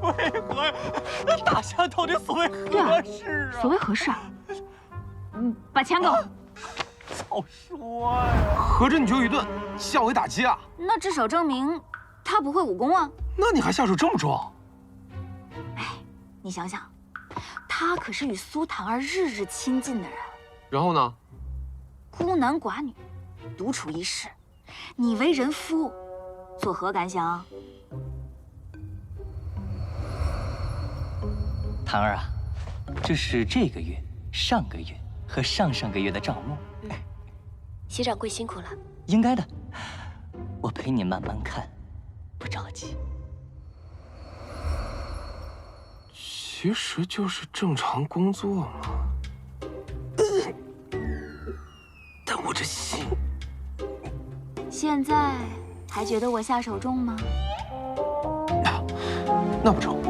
为何呀？大侠到底所谓何事啊？所谓何事啊？把钱给我。早说呀！合着你就一顿向我打击啊？那至少证明他不会武功啊。那你还下手这么重？哎，你想想，他可是与苏檀儿日日亲近的人，然后呢？孤男寡女，独处一室，你为人夫，作何感想？檀儿啊，这是这个月、上个月和上上个月的账目。席掌柜辛苦了。应该的，我陪你慢慢看，不着急。其实就是正常工作嘛。但我这心……现在还觉得我下手重吗？那不成。